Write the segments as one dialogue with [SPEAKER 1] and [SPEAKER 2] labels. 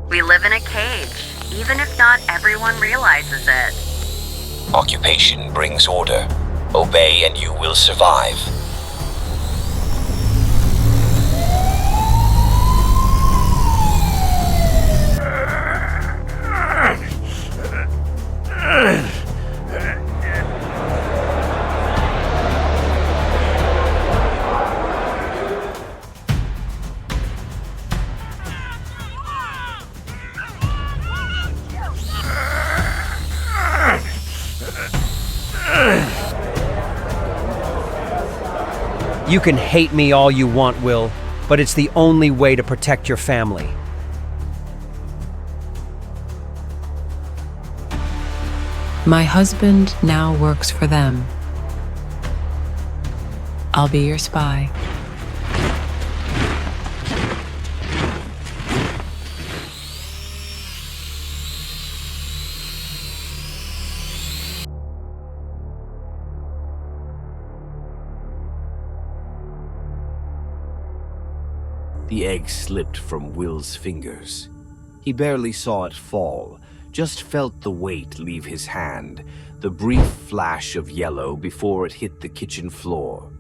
[SPEAKER 1] We live in a cage, even if not everyone realizes it.
[SPEAKER 2] Occupation brings order. Obey and you will survive.
[SPEAKER 3] You can hate me all you want, Will, but it's the only way to protect your family.
[SPEAKER 4] My husband now works for them. I'll be your spy.
[SPEAKER 5] The egg slipped from Will's fingers. He barely saw it fall, just felt the weight leave his hand, the brief flash of yellow before it hit the kitchen floor.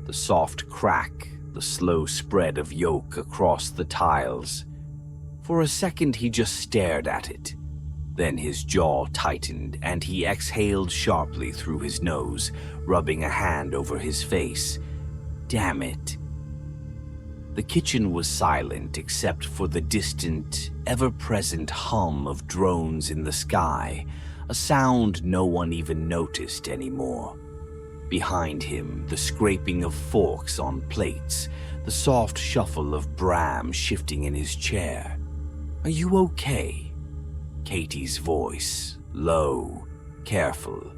[SPEAKER 5] The soft crack, the slow spread of yolk across the tiles. For a second he just stared at it. Then his jaw tightened and he exhaled sharply through his nose, rubbing a hand over his face. Damn it. The kitchen was silent except for the distant, ever-present hum of drones in the sky, a sound no one even noticed anymore. Behind him, the scraping of forks on plates, the soft shuffle of Bram shifting in his chair. "Are you okay?" Katie's voice, low, careful.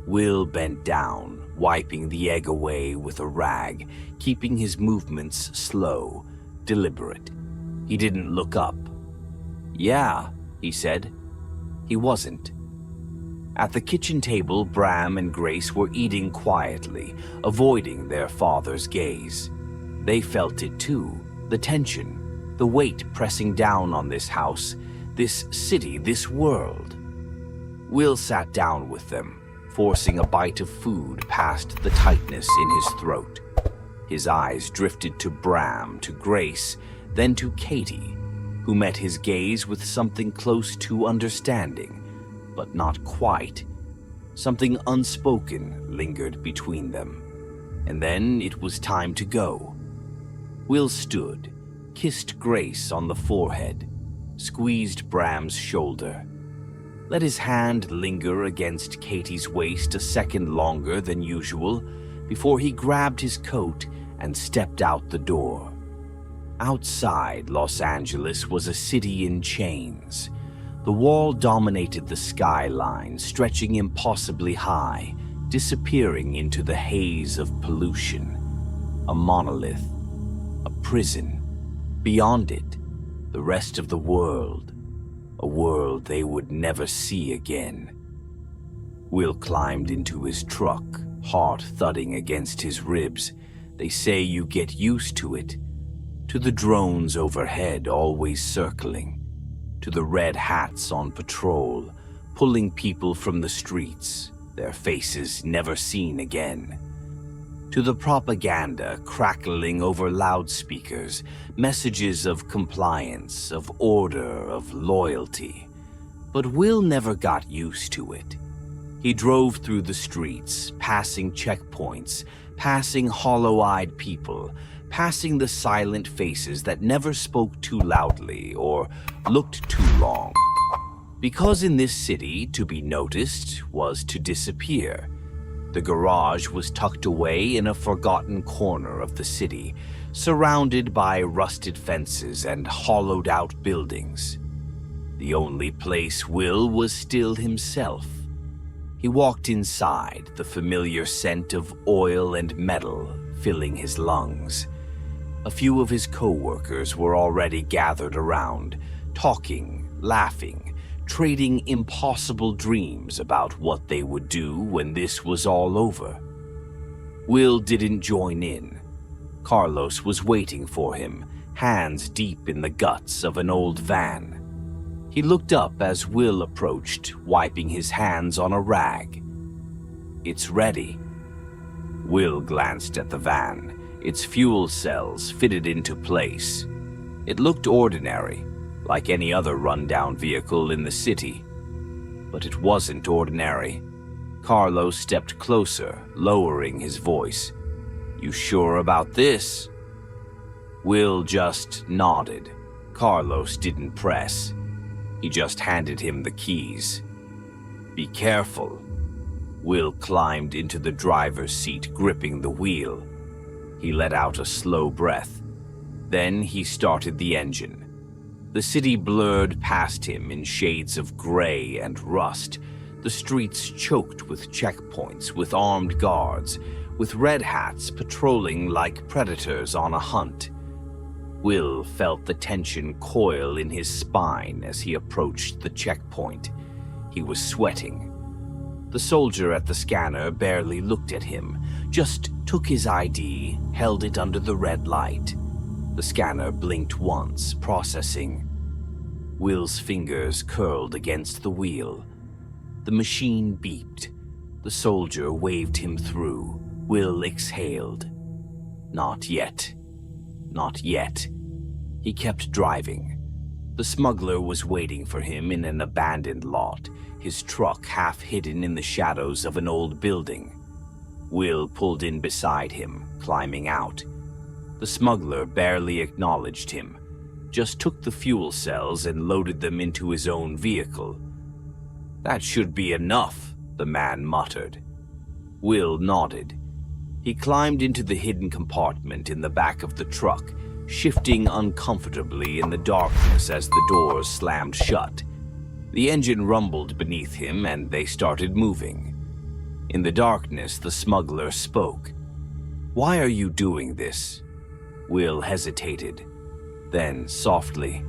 [SPEAKER 5] Will bent down, wiping the egg away with a rag, keeping his movements slow, deliberate. He didn't look up. "Yeah," he said. He wasn't. At the kitchen table, Bram and Grace were eating quietly, avoiding their father's gaze. They felt it too, the tension, the weight pressing down on this house, this city, this world. Will sat down with them, forcing a bite of food past the tightness in his throat. His eyes drifted to Bram, to Grace, then to Katie, who met his gaze with something close to understanding, but not quite. Something unspoken lingered between them. And then it was time to go. Will stood, kissed Grace on the forehead, squeezed Bram's shoulder. Let his hand linger against Katie's waist a second longer than usual before he grabbed his coat and stepped out the door. Outside Los Angeles was a city in chains. The wall dominated the skyline, stretching impossibly high, disappearing into the haze of pollution. A monolith, a prison. Beyond it, the rest of the world. A world they would never see again. Will climbed into his truck, heart thudding against his ribs. They say you get used to it. To the drones overhead always circling. To the red hats on patrol, pulling people from the streets, their faces never seen again. To the propaganda crackling over loudspeakers, messages of compliance, of order, of loyalty. But Will never got used to it. He drove through the streets, passing checkpoints, passing hollow-eyed people, passing the silent faces that never spoke too loudly or looked too long. Because in this city, to be noticed was to disappear. The garage was tucked away in a forgotten corner of the city, surrounded by rusted fences and hollowed-out buildings. The only place Will was still himself. He walked inside, the familiar scent of oil and metal filling his lungs. A few of his co-workers were already gathered around, talking, laughing, trading impossible dreams about what they would do when this was all over. Will didn't join in. Carlos was waiting for him, hands deep in the guts of an old van. He looked up as Will approached, wiping his hands on a rag. "It's ready." Will glanced at the van, its fuel cells fitted into place. It looked ordinary, like any other rundown vehicle in the city. But it wasn't ordinary. Carlos stepped closer, lowering his voice. "You sure about this?" Will just nodded. Carlos didn't press. He just handed him the keys. "Be careful." Will climbed into the driver's seat, gripping the wheel. He let out a slow breath. Then he started the engine. The city blurred past him in shades of gray and rust, the streets choked with checkpoints, with armed guards, with red hats patrolling like predators on a hunt. Will felt the tension coil in his spine as he approached the checkpoint. He was sweating. The soldier at the scanner barely looked at him, just took his ID, held it under the red light. The scanner blinked once, processing. Will's fingers curled against the wheel. The machine beeped. The soldier waved him through. Will exhaled. Not yet. Not yet. He kept driving. The smuggler was waiting for him in an abandoned lot, his truck half hidden in the shadows of an old building. Will pulled in beside him, climbing out. The smuggler barely acknowledged him, just took the fuel cells and loaded them into his own vehicle. "That should be enough," the man muttered. Will nodded. He climbed into the hidden compartment in the back of the truck, shifting uncomfortably in the darkness as the doors slammed shut. The engine rumbled beneath him and they started moving. In the darkness, the smuggler spoke. "Why are you doing this?" Will hesitated. Then, softly,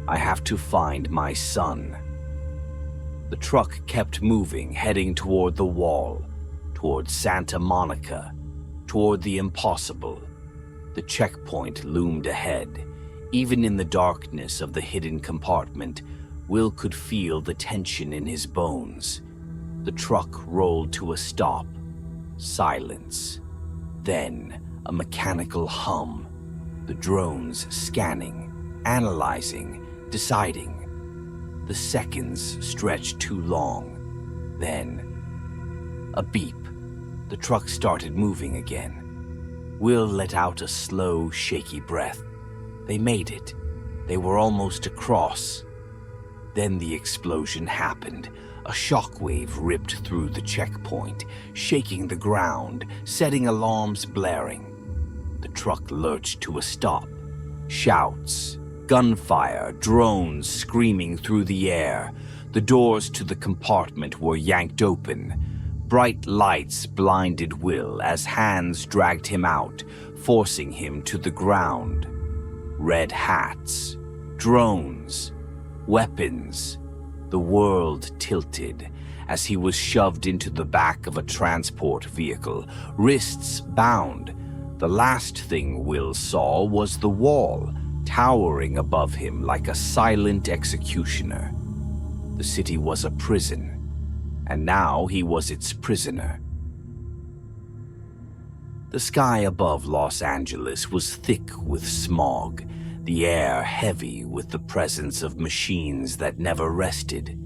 [SPEAKER 5] "I have to find my son." The truck kept moving, heading toward the wall, toward Santa Monica, toward the impossible. The checkpoint loomed ahead. Even in the darkness of the hidden compartment, Will could feel the tension in his bones. The truck rolled to a stop. Silence. Then, a mechanical hum. The drones scanning, analyzing, deciding. The seconds stretched too long. Then, a beep. The truck started moving again. Will let out a slow, shaky breath. They made it. They were almost across. Then the explosion happened. A shockwave ripped through the checkpoint, shaking the ground, setting alarms blaring. The truck lurched to a stop. Shouts, gunfire, drones screaming through the air. The doors to the compartment were yanked open. Bright lights blinded Will as hands dragged him out, forcing him to the ground. Red hats, drones, weapons. The world tilted as he was shoved into the back of a transport vehicle, wrists bound. The last thing Will saw was the wall, towering above him like a silent executioner. The city was a prison, and now he was its prisoner. The sky above Los Angeles was thick with smog, the air heavy with the presence of machines that never rested.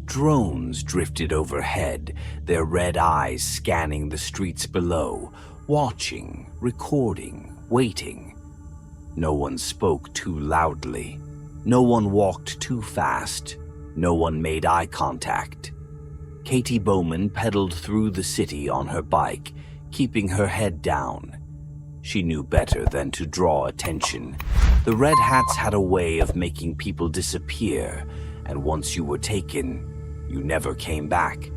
[SPEAKER 5] Drones drifted overhead, their red eyes scanning the streets below, watching, recording, waiting. No one spoke too loudly. No one walked too fast. No one made eye contact. Katie Bowman pedaled through the city on her bike, keeping her head down. She knew better than to draw attention. The Red Hats had a way of making people disappear, and once you were taken, you never came back.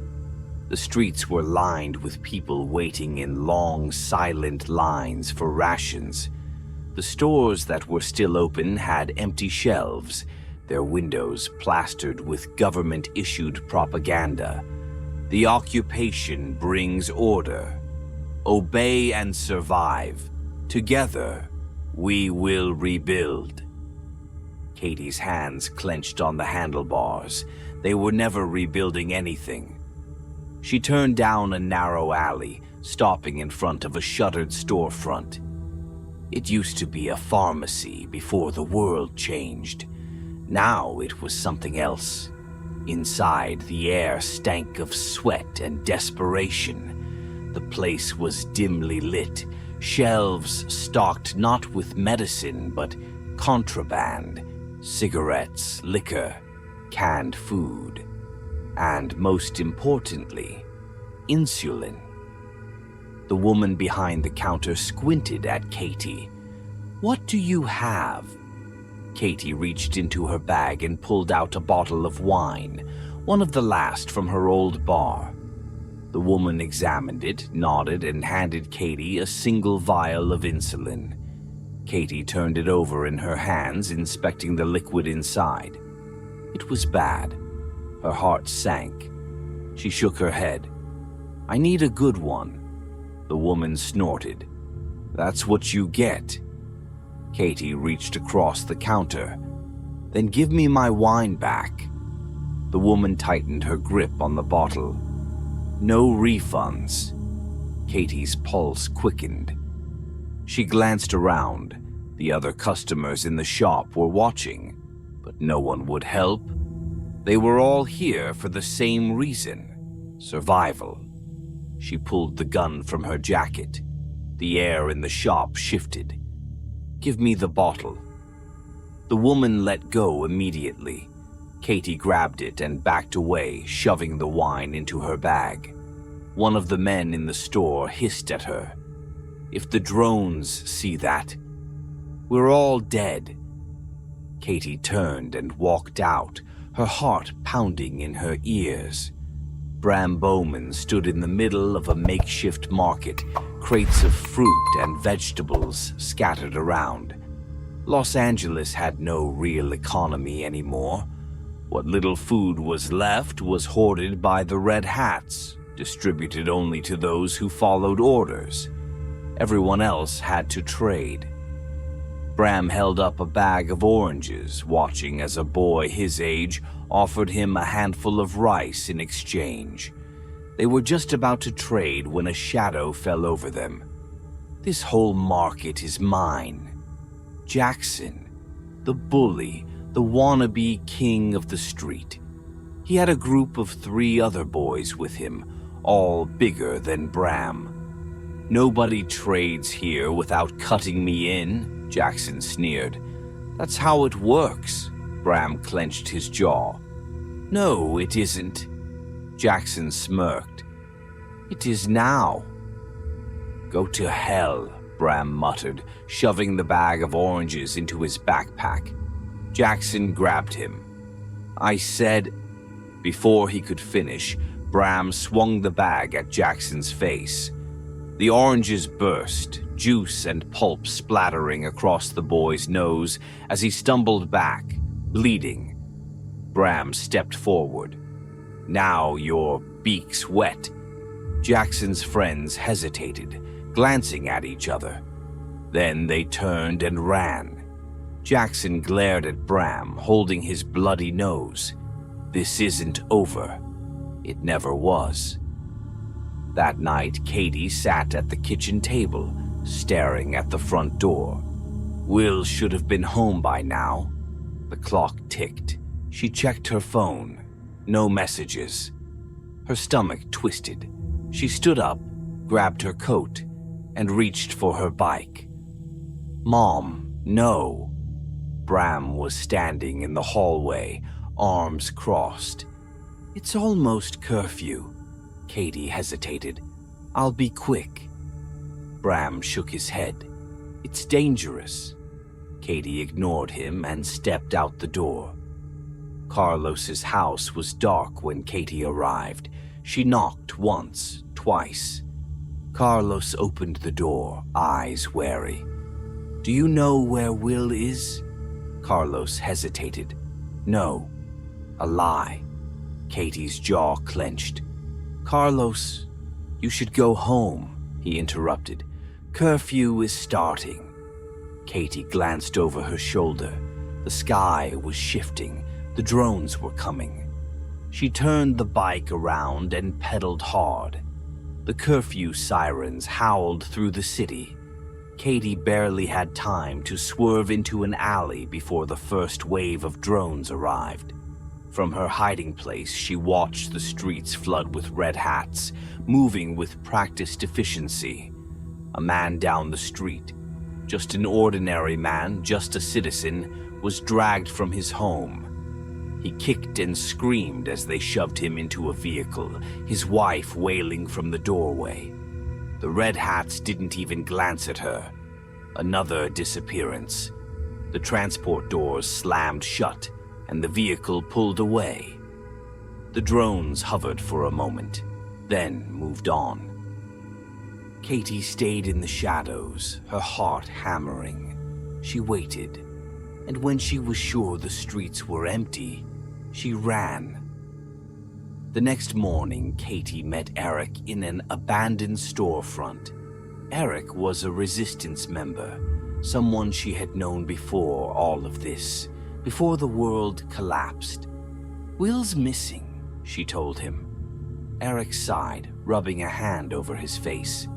[SPEAKER 5] The streets were lined with people waiting in long, silent lines for rations. The stores that were still open had empty shelves, their windows plastered with government-issued propaganda. The occupation brings order. Obey and survive. Together, We will rebuild. Katie's hands clenched on the handlebars. They were never rebuilding anything. She turned down a narrow alley, stopping in front of a shuttered storefront. It used to be a pharmacy before the world changed. Now it was something else. Inside, the air stank of sweat and desperation. The place was dimly lit, shelves stocked not with medicine but contraband, cigarettes, liquor, canned food, and most importantly, insulin. The woman behind the counter squinted at Katie. "What do you have?" Katie reached into her bag and pulled out a bottle of wine, one of the last from her old bar. The woman examined it, nodded, and handed Katie a single vial of insulin. Katie turned it over in her hands, inspecting the liquid inside. It was bad. Her heart sank. She shook her head. "I need a good one." The woman snorted. "That's what you get." Katie reached across the counter. "Then give me my wine back." The woman tightened her grip on the bottle. "No refunds." Katie's pulse quickened. She glanced around. The other customers in the shop were watching, but no one would help. They were all here for the same reason: survival. She pulled the gun from her jacket. The air in the shop shifted. "Give me the bottle." The woman let go immediately. Katie grabbed it and backed away, shoving the wine into her bag. One of the men in the store hissed at her. "If the drones see that, we're all dead." Katie turned and walked out, her heart pounding in her ears. Bram Bowman stood in the middle of a makeshift market, crates of fruit and vegetables scattered around. Los Angeles had no real economy anymore. What little food was left was hoarded by the Red Hats, distributed only to those who followed orders. Everyone else had to trade. Bram held up a bag of oranges, watching as a boy his age offered him a handful of rice in exchange. They were just about to trade when a shadow fell over them. "This whole market is mine." Jackson, the bully, the wannabe king of the street. He had a group of 3 other boys with him, all bigger than Bram. "Nobody trades here without cutting me in," Jackson sneered. "That's how it works." Bram clenched his jaw. "No, it isn't." Jackson smirked. "It is now." "Go to hell," Bram muttered, shoving the bag of oranges into his backpack. Jackson grabbed him. "I said..." Before he could finish, Bram swung the bag at Jackson's face. The oranges burst, juice and pulp splattering across the boy's nose as he stumbled back, bleeding. Bram stepped forward. "Now your beak's wet." Jackson's friends hesitated, glancing at each other. Then they turned and ran. Jackson glared at Bram, holding his bloody nose. This isn't over. It never was. That night, Katie sat at the kitchen table, staring at the front door. Will should have been home by now. The clock ticked. She checked her phone. No messages. Her stomach twisted. She stood up, grabbed her coat, and reached for her bike. "Mom, no." Bram was standing in the hallway, arms crossed. "It's almost curfew." Katie hesitated. "I'll be quick." Bram shook his head. "It's dangerous." Katie ignored him and stepped out the door. Carlos's house was dark when Katie arrived. She knocked once, twice. Carlos opened the door, eyes wary. "Do you know where Will is?" Carlos hesitated. "No." A lie. Katie's jaw clenched. "Carlos, you should go home," he interrupted. "Curfew is starting." Katie glanced over her shoulder. The sky was shifting. The drones were coming. She turned the bike around and pedaled hard. The curfew sirens howled through the city. Katie barely had time to swerve into an alley before the first wave of drones arrived. From her hiding place, she watched the streets flood with red hats, moving with practiced efficiency. A man down the street, just an ordinary man, just a citizen, was dragged from his home. He kicked and screamed as they shoved him into a vehicle, his wife wailing from the doorway. The red hats didn't even glance at her. Another disappearance. The transport doors slammed shut, and the vehicle pulled away. The drones hovered for a moment, then moved on. Katie stayed in the shadows, her heart hammering. She waited, and when she was sure the streets were empty, she ran. The next morning, Katie met Eric in an abandoned storefront. Eric was a resistance member, someone she had known before all of this, before the world collapsed. "Will's missing," she told him. Eric sighed, rubbing a hand over his face.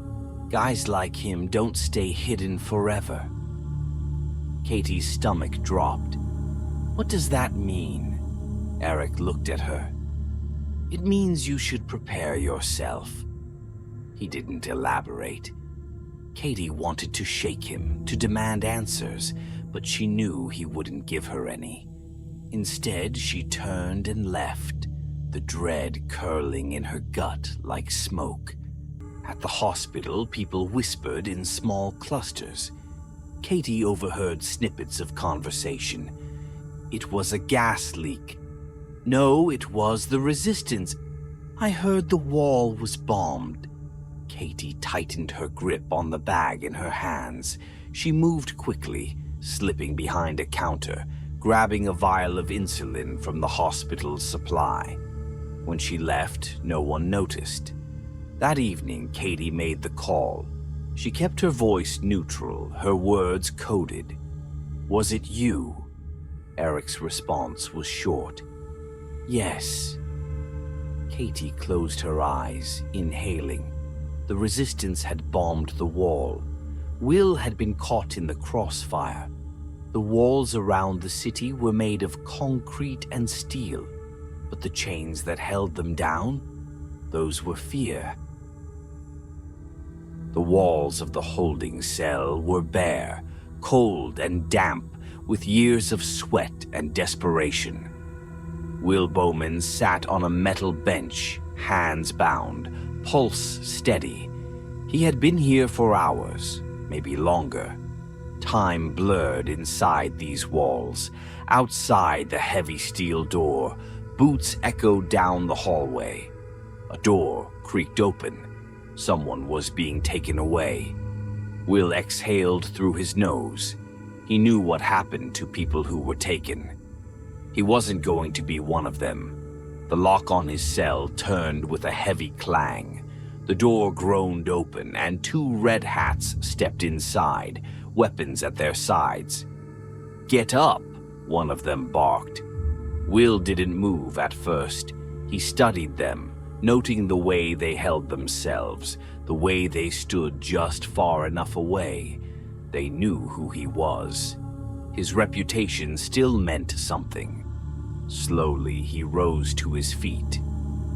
[SPEAKER 5] "Guys like him don't stay hidden forever." Katie's stomach dropped. "What does that mean?" Eric looked at her. "It means you should prepare yourself." He didn't elaborate. Katie wanted to shake him, to demand answers, but she knew he wouldn't give her any. Instead, she turned and left, the dread curling in her gut like smoke. At the hospital, people whispered in small clusters. Katie overheard snippets of conversation. "It was a gas leak." "No, it was the resistance. I heard the wall was bombed." Katie tightened her grip on the bag in her hands. She moved quickly, slipping behind a counter, grabbing a vial of insulin from the hospital's supply. When she left, no one noticed. That evening, Katie made the call. She kept her voice neutral, her words coded. "Was it you?" Eric's response was short. "Yes." Katie closed her eyes, inhaling. The resistance had bombed the wall. Will had been caught in the crossfire. The walls around the city were made of concrete and steel, but the chains that held them down, those were fear. The walls of the holding cell were bare, cold and damp, with years of sweat and desperation. Will Bowman sat on a metal bench, hands bound, pulse steady. He had been here for hours, maybe longer. Time blurred inside these walls. Outside the heavy steel door, boots echoed down the hallway. A door creaked open. Someone was being taken away. Will exhaled through his nose. He knew what happened to people who were taken. He wasn't going to be one of them. The lock on his cell turned with a heavy clang. The door groaned open, and two red hats stepped inside, weapons at their sides. "Get up," one of them barked. Will didn't move at first. He studied them, noting the way they held themselves, the way they stood just far enough away. They knew who he was. His reputation still meant something. Slowly, he rose to his feet.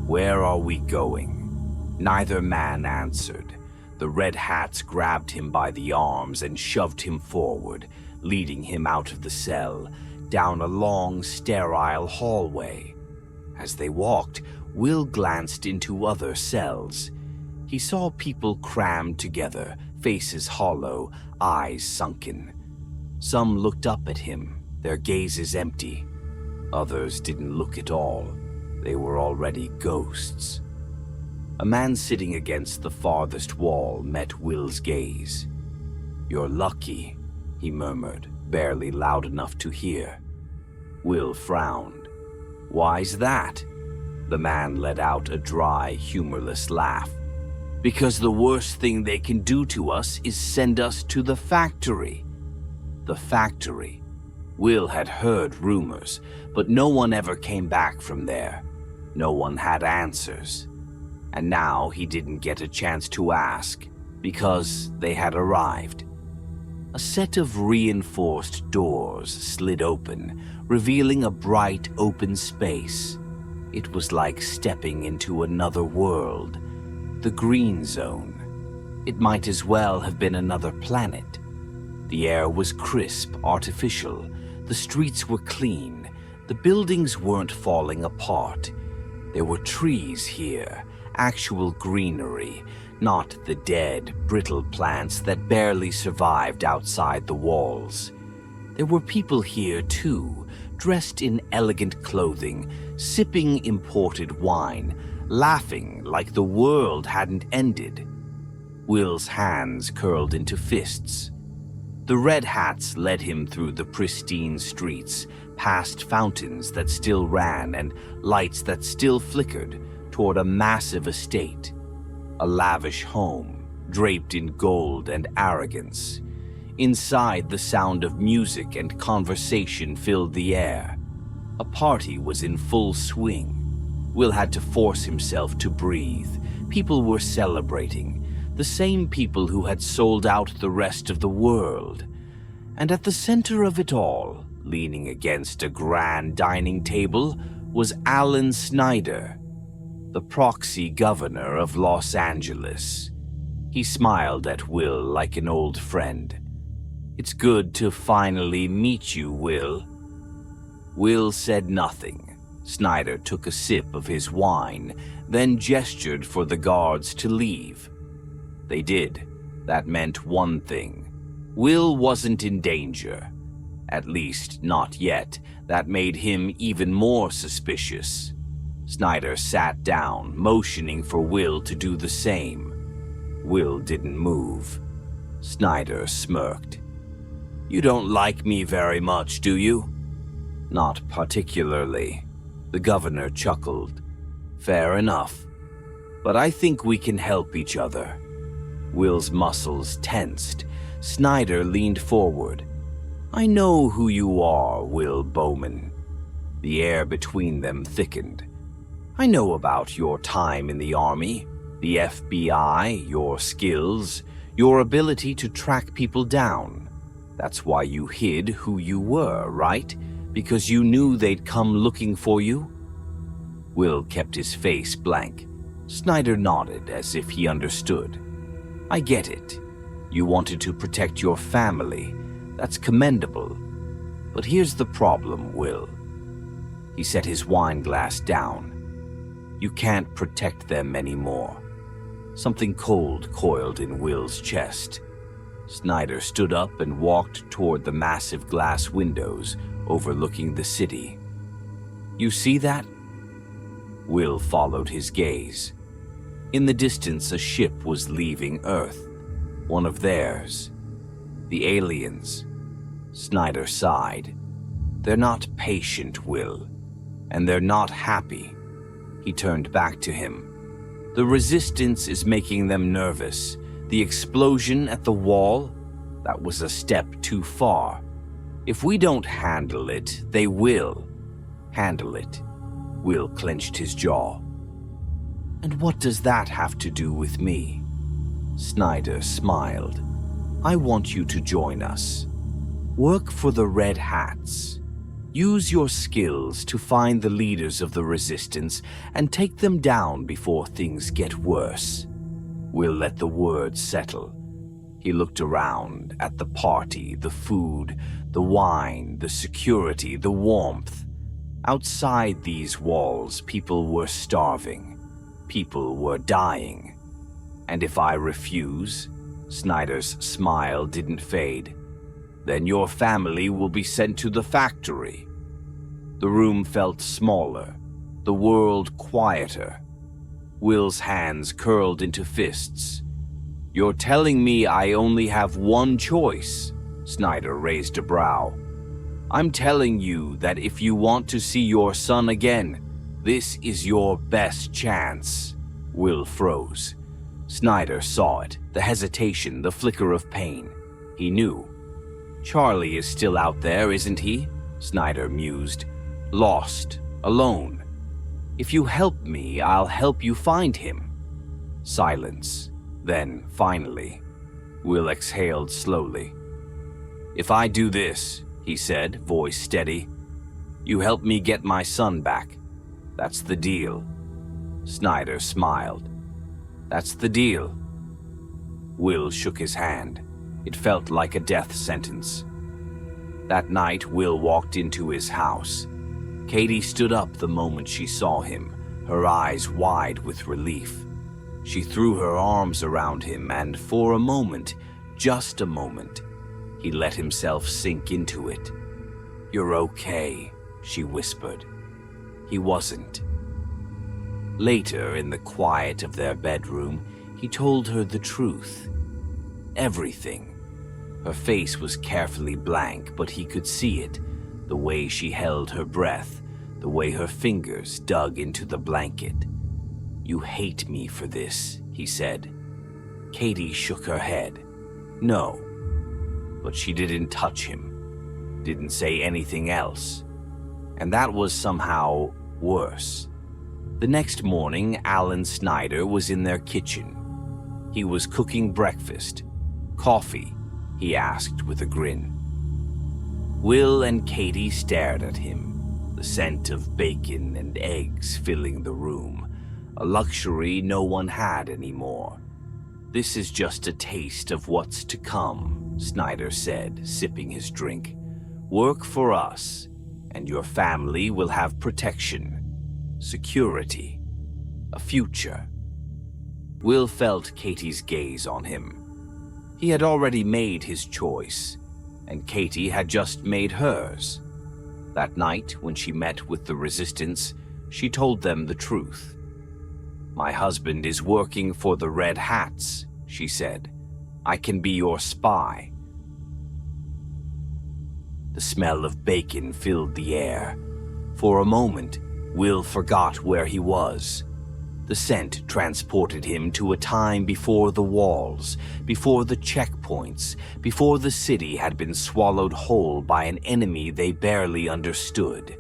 [SPEAKER 5] "Where are we going?" Neither man answered. The red hats grabbed him by the arms and shoved him forward, leading him out of the cell, down a long, sterile hallway. As they walked, Will glanced into other cells. He saw people crammed together, faces hollow, eyes sunken. Some looked up at him, their gazes empty. Others didn't look at all. They were already ghosts. A man sitting against the farthest wall met Will's gaze. "You're lucky," he murmured, barely loud enough to hear. Will frowned. "Why's that?" The man let out a dry, humorless laugh. "Because the worst thing they can do to us is send us to the factory." The factory. Will had heard rumors, but no one ever came back from there. No one had answers. And now he didn't get a chance to ask, because they had arrived. A set of reinforced doors slid open, revealing a bright open space. It was like stepping into another world, the Green Zone. It might as well have been another planet. The air was crisp, artificial. The streets were clean. The buildings weren't falling apart. There were trees here, actual greenery, not the dead, brittle plants that barely survived outside the walls. There were people here too, dressed in elegant clothing, sipping imported wine, laughing like the world hadn't ended. Will's hands curled into fists. The red hats led him through the pristine streets, past fountains that still ran and lights that still flickered, toward a massive estate. A lavish home, draped in gold and arrogance. Inside, the sound of music and conversation filled the air. A party was in full swing. Will had to force himself to breathe. People were celebrating, the same people who had sold out the rest of the world. And at the center of it all, leaning against a grand dining table, was Alan Snyder, the proxy governor of Los Angeles. He smiled at Will like an old friend. "It's good to finally meet you, Will." Will said nothing. Snyder took a sip of his wine, then gestured for the guards to leave. They did. That meant one thing. Will wasn't in danger. At least, not yet. That made him even more suspicious. Snyder sat down, motioning for Will to do the same. Will didn't move. Snyder smirked. "You don't like me very much, do you?" "Not particularly." The governor chuckled. "Fair enough. But I think we can help each other." Will's muscles tensed. Snyder leaned forward. "I know who you are, Will Bowman." The air between them thickened. "I know about your time in the army, the FBI, your skills, your ability to track people down. That's why you hid who you were, right? Because you knew they'd come looking for you?" Will kept his face blank. Snyder nodded as if he understood. "I get it. You wanted to protect your family. That's commendable. But here's the problem, Will." He set his wine glass down. "You can't protect them anymore." Something cold coiled in Will's chest. Snyder stood up and walked toward the massive glass windows overlooking the city. "You see that?" Will followed his gaze. In the distance, a ship was leaving Earth. One of theirs. The aliens. Snyder sighed. "They're not patient, Will. And they're not happy." He turned back to him. "The resistance is making them nervous. The explosion at the wall? That was a step too far. If we don't handle it, they will handle it." Will clenched his jaw. "And what does that have to do with me?" Snyder smiled. "I want you to join us. Work for the Red Hats. Use your skills to find the leaders of the resistance and take them down before things get worse." Will let the words settle. He looked around at the party, the food, the wine, the security, the warmth. Outside these walls, people were starving. People were dying. "And if I refuse?" Snyder's smile didn't fade. "Then your family will be sent to the factory." The room felt smaller, the world quieter. Will's hands curled into fists. "You're telling me I only have one choice?" Snyder raised a brow. "I'm telling you that if you want to see your son again, this is your best chance." Will froze. Snyder saw it, the hesitation, the flicker of pain. He knew. Charlie is still out there, isn't he? Snyder mused. Lost, alone. If you help me, I'll help you find him. Silence. Then, finally, Will exhaled slowly. If I do this, he said, voice steady, you help me get my son back. That's the deal. Snyder smiled. That's the deal. Will shook his hand. It felt like a death sentence. That night, Will walked into his house. Katie stood up the moment she saw him, her eyes wide with relief. She threw her arms around him, and for a moment, just a moment, he let himself sink into it. You're okay, she whispered. He wasn't. Later, in the quiet of their bedroom, he told her the truth. Everything. Her face was carefully blank, but he could see it, the way she held her breath, the way her fingers dug into the blanket. You hate me for this, he said. Katie shook her head. No. But she didn't touch him, didn't say anything else. And that was somehow worse. The next morning, Alan Snyder was in their kitchen. He was cooking breakfast. Coffee, he asked with a grin. Will and Katie stared at him, the scent of bacon and eggs filling the room, a luxury no one had anymore. This is just a taste of what's to come, Snyder said, sipping his drink. Work for us, and your family will have protection, security, a future. Will felt Katie's gaze on him. He had already made his choice, and Katie had just made hers. That night, when she met with the resistance, she told them the truth. My husband is working for the Red Hats, she said. I can be your spy. The smell of bacon filled the air. For a moment, Will forgot where he was. The scent transported him to a time before the walls, before the checkpoints, before the city had been swallowed whole by an enemy they barely understood.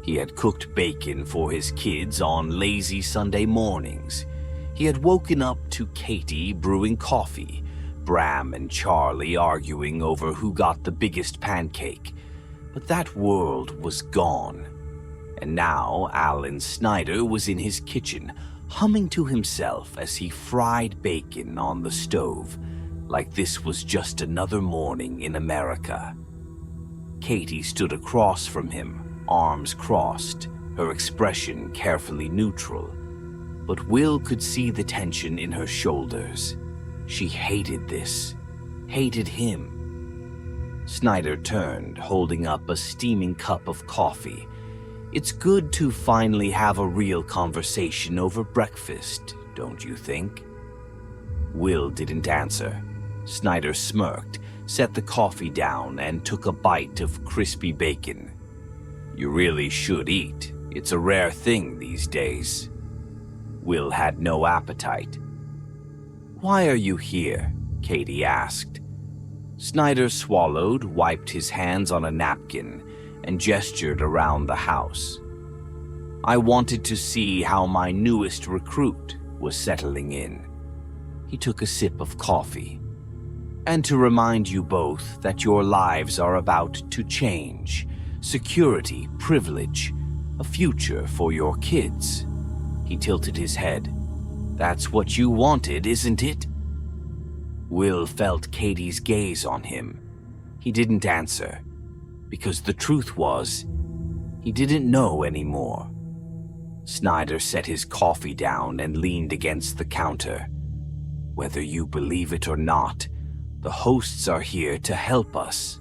[SPEAKER 5] He had cooked bacon for his kids on lazy Sunday mornings. He had woken up to Katie brewing coffee, Bram and Charlie arguing over who got the biggest pancake. But that world was gone. And now Alan Snyder was in his kitchen, humming to himself as he fried bacon on the stove, like this was just another morning in America. Katie stood across from him, arms crossed, her expression carefully neutral. But Will could see the tension in her shoulders. She hated this, hated him. Snyder turned, holding up a steaming cup of coffee. It's good to finally have a real conversation over breakfast, don't you think? Will didn't answer. Snyder smirked, set the coffee down, and took a bite of crispy bacon. You really should eat. It's a rare thing these days. Will had no appetite. Why are you here? Katie asked. Snyder swallowed, wiped his hands on a napkin, and gestured around the house. I wanted to see how my newest recruit was settling in. He took a sip of coffee. And to remind you both that your lives are about to change. Security, privilege, a future for your kids. He tilted his head. That's what you wanted, isn't it? Will felt Katie's gaze on him. He didn't answer. Because the truth was, he didn't know anymore. Snyder set his coffee down and leaned against the counter. Whether you believe it or not, the hosts are here to help us.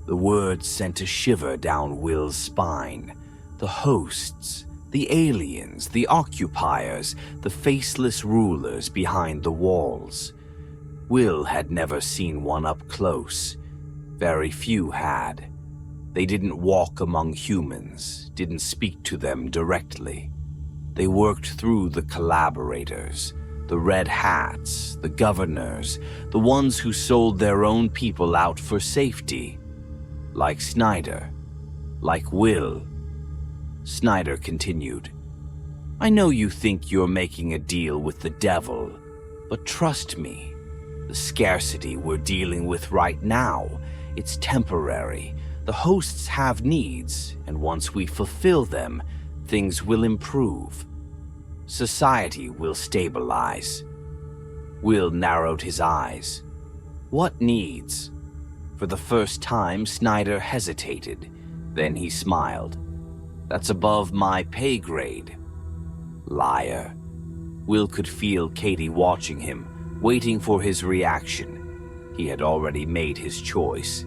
[SPEAKER 5] The words sent a shiver down Will's spine. The hosts, the aliens, the occupiers, the faceless rulers behind the walls. Will had never seen one up close. Very few had. They didn't walk among humans, didn't speak to them directly. They worked through the collaborators, The red hats, the governors, the ones who sold their own people out for safety. Like Snyder, like Will. Snyder continued, I know you think you're making a deal with the devil, but trust me, the scarcity we're dealing with right now, it's temporary. The hosts have needs, and once we fulfill them, things will improve. Society will stabilize. Will narrowed his eyes. What needs? For the first time, Snyder hesitated. Then he smiled. That's above my pay grade. Liar. Will could feel Katie watching him, waiting for his reaction. He had already made his choice,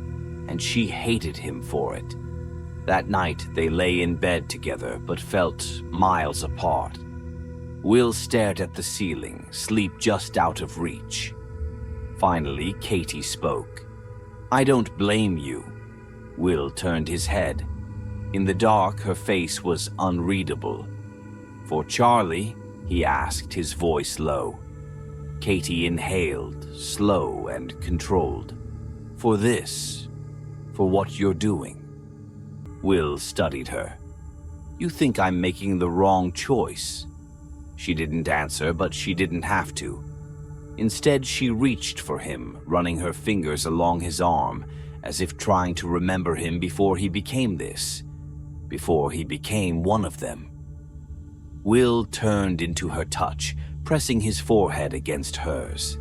[SPEAKER 5] and she hated him for it. That night, they lay in bed together, but felt miles apart. Will stared at the ceiling, sleep just out of reach. Finally, Katie spoke. I don't blame you. Will turned his head. In the dark, her face was unreadable. For Charlie, he asked, his voice low. Katie inhaled, slow and controlled. For this, for what you're doing. Will studied her. You think I'm making the wrong choice? She didn't answer, but she didn't have to. Instead, she reached for him, running her fingers along his arm, as if trying to remember him before he became this, before he became one of them. Will turned into her touch, pressing his forehead against hers.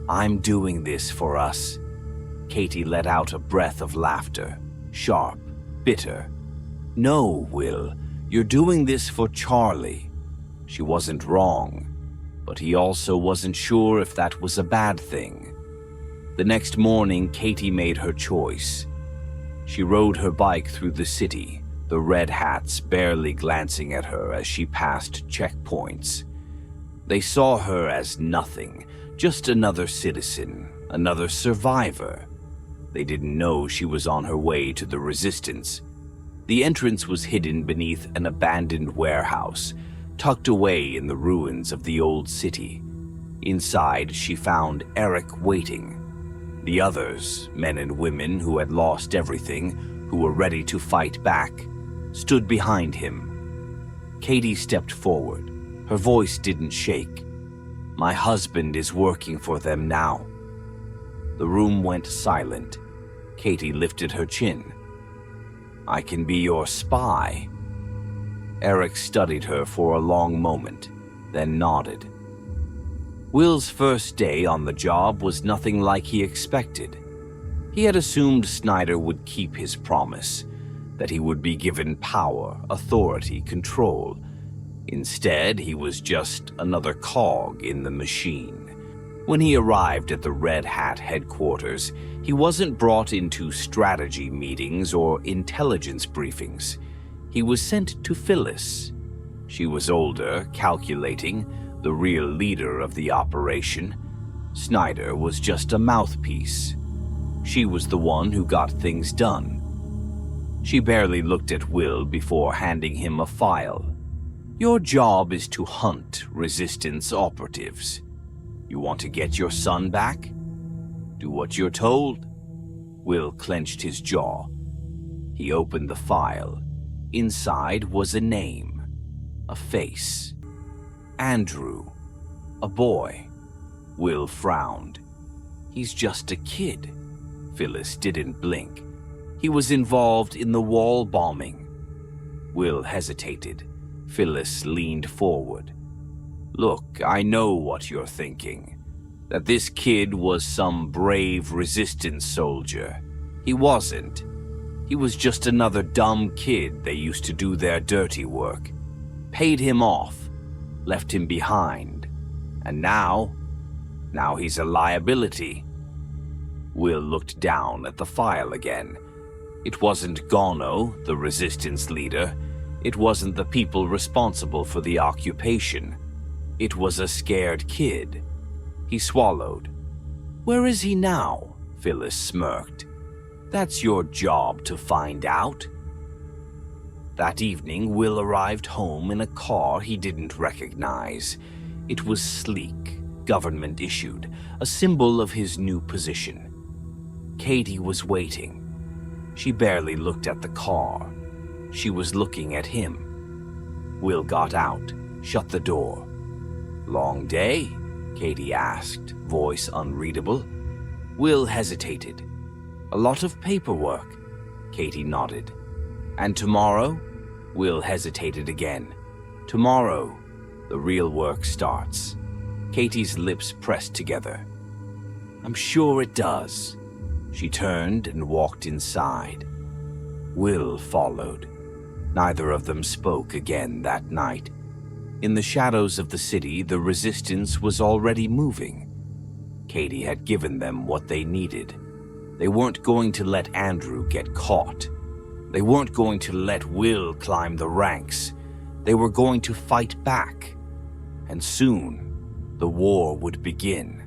[SPEAKER 5] I'm doing this for us. Katie let out a breath of laughter, sharp, bitter. No, Will, you're doing this for Charlie. She wasn't wrong, but he also wasn't sure if that was a bad thing. The next morning, Katie made her choice. She rode her bike through the city, the red hats barely glancing at her as she passed checkpoints. They saw her as nothing, just another citizen, another survivor. They didn't know she was on her way to the resistance. The entrance was hidden beneath an abandoned warehouse, tucked away in the ruins of the old city. Inside, she found Eric waiting. The others, men and women who had lost everything, who were ready to fight back, stood behind him. Katie stepped forward. Her voice didn't shake. My husband is working for them now. The room went silent. Katie lifted her chin. I can be your spy. Eric studied her for a long moment, then nodded. Will's first day on the job was nothing like he expected. He had assumed Snyder would keep his promise, that he would be given power, authority, control. Instead, he was just another cog in the machine. When he arrived at the Red Hat headquarters, he wasn't brought into strategy meetings or intelligence briefings. He was sent to Phyllis. She was older, calculating, the real leader of the operation. Snyder was just a mouthpiece. She was the one who got things done. She barely looked at Will before handing him a file. Your job is to hunt resistance operatives. You want to get your son back? Do what you're told. Will clenched his jaw. He opened the file. Inside was a name, a face. Andrew, a boy. Will frowned. He's just a kid. Phyllis didn't blink. He was involved in the wall bombing. Will hesitated. Phyllis leaned forward. Look, I know what you're thinking. That this kid was some brave resistance soldier. He wasn't. He was just another dumb kid they used to do their dirty work. Paid him off. Left him behind. And now he's a liability. Will looked down at the file again. It wasn't Gono, the resistance leader. It wasn't the people responsible for the occupation. It was a scared kid. He swallowed. Where is he now? Phyllis smirked. That's your job to find out. That evening, Will arrived home in a car he didn't recognize. It was sleek, government-issued, a symbol of his new position. Katie was waiting. She barely looked at the car. She was looking at him. Will got out, shut the door. "Long day?" Katie asked, voice unreadable. Will hesitated. "A lot of paperwork." Katie nodded. "And tomorrow?" Will hesitated again. "Tomorrow, the real work starts." Katie's lips pressed together. "I'm sure it does." She turned and walked inside. Will followed. Neither of them spoke again that night. In the shadows of the city, the resistance was already moving. Katie had given them what they needed. They weren't going to let Andrew get caught. They weren't going to let Will climb the ranks. They were going to fight back. And soon, the war would begin.